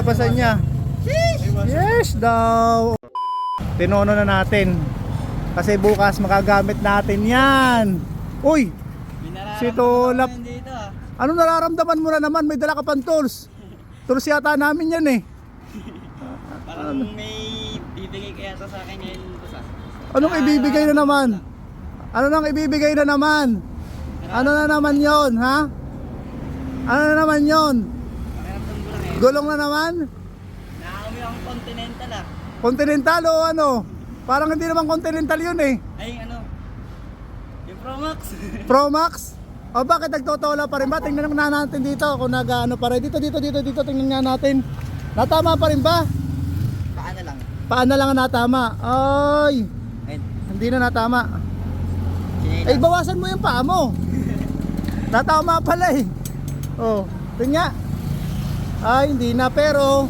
kinalabasan niya. Yes daw. Tinono na natin. Kasi bukas makagamit natin yan. Uy! Si Tulap. Ano nararamdaman mo na naman? May dala ka pang tools. Tools yata namin yan eh. Parang may bibigay kaya sa akin ngayon. Anong ibibigay na naman? Ano nang ibibigay na naman? Ano na naman yon, ha? Ano na naman yon? Gulong na naman? Nakakami akong Continental ah. Continental o ano? Parang hindi naman Continental yun eh. Ay ano? Yung Pro Max. Pro Max? O bakit nagtotola pa rin ba? Tingnan nga natin dito kung nag-ano pa rin. Dito, tingnan nga natin. Natama pa rin ba? Paano lang? Paano lang ang natama? Ay! Ayun. Hindi na natama. Sinelas. Ay, bawasan mo yung paa mo. Natama pala eh. Oh, tingnan. Ay, hindi na pero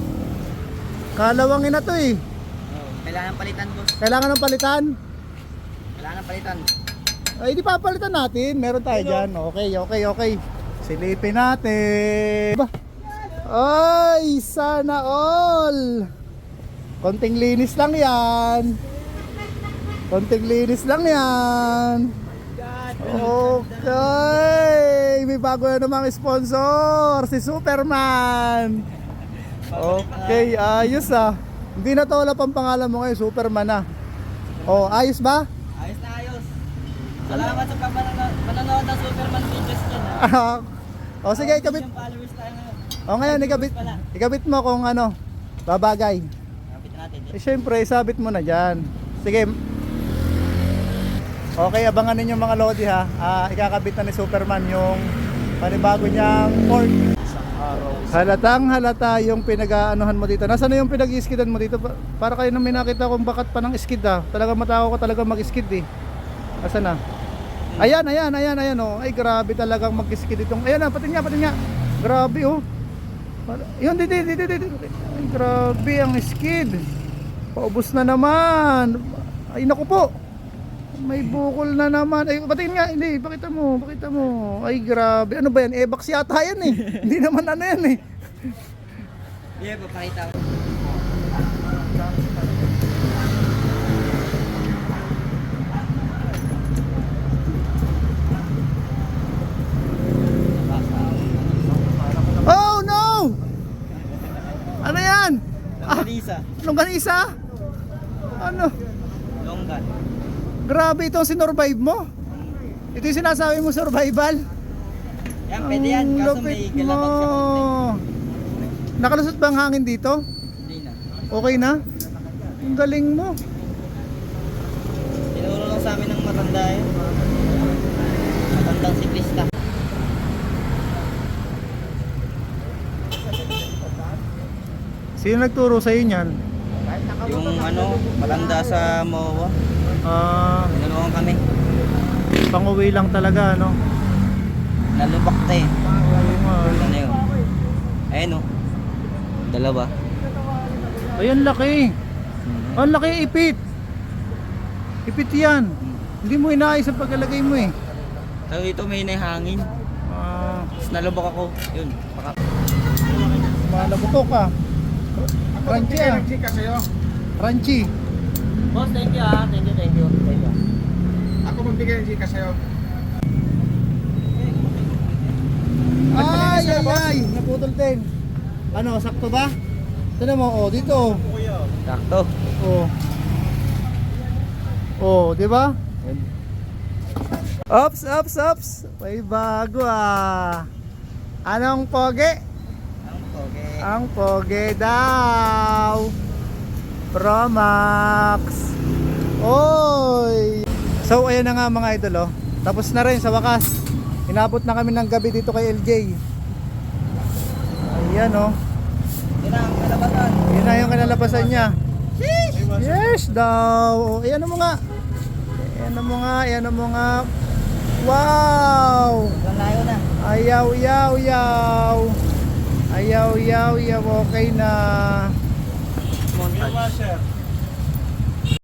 kalawangin na to eh. Oh, kailangan palitan boss. Kailangan ng palitan. Kailangan palitan. Ay, di papalitan natin. Meron tayo dyan. Okay. Silipin natin. Ay, sana all. Konting linis lang yan. Okay. May bago na namang sponsor. Si Superman. Okay, ayos ah. Hindi na to wala pang pangalan mo ngayon. Superman na. Oh, ayos ba? Ayos na ayos. Salamat sa panonood ng Superman videos dyan O sige, ikabit. Yung followers tayo ngayon. O ngayon, ikabit mo kung ano, babagay. Kapit natin. Eh syempre, isabit mo na dyan. Sige. Okay, abangan ninyo mga Lodi ha. Ikakabit na ni Superman yung panibago niyang port. Halatang halata yung pinag-aanuhan mo dito. Nasaan na yung pinag-iskidan mo dito? Para kayo nang may nakita kong bakat pa ng skid ha. Talaga matao ko talaga mag-skid eh. Nasaan na? Ayan oh. Ay grabe talagang mag-skid itong. Ayan na, pati nga. Grabe oh. Yun, dito. Ay grabe ang skid. Paubos na naman. Ay naku po. May bukol na naman. Ay, batiin nga. Hindi, pakita mo. Ay, grabe. Ano ba yan? Ebax yata yan eh. Hindi naman ano yan eh. Yeah, papakita ko. Oh, no! Ano yan? Longganisa. Longganisa? Ano? Longgan. Grabe itong sinurvive mo. Ito yung sinasabi mo survival. Yan, pwede yan. Kaso may Lupit galapag sa konti. mo. Nakalusot ba ang hangin dito? Hindi na. Okay na? Ang galing mo. Tinuro lang sa amin ng matanda yun. Matandang siklista. Sino nagturo sa'yo niyan? Yung ano, matanda sa MOA. Tinulungan kami. Panguwi lang talaga, no? Nalubak na eh. Ano yun? Ayun o. Dalawa. Ayan, laki. Ang laki ipit. Ipit yan. Hindi mo inaayos ang paglalagay mo eh. So dito may hangin. Tapos nalubak ako. Yun. Malabutok ka. Crunchy ah. Crunchy. Boss, thank you ah. Thank you. Ako magbigay ng Gcash sa'yo. Ay. Naputol din. Ano, sakto ba? Tignan mo, oh, dito. Sakto. Oh, di ba? Ops. May bago ah. Anong pogi? Okay. Ang pogi daw. Pro Max. Oy. So ayan na nga mga idol oh. Tapos na rin sa wakas. Inabot na kami ng gabi dito kay LJ. Ayan oh. Yun ang kalabasan. Yun na yung kinalabasan niya. Yes daw. Ayan mo nga. Ayan mo nga. Wow. Layo na. Ayaw. Okay na. Montage.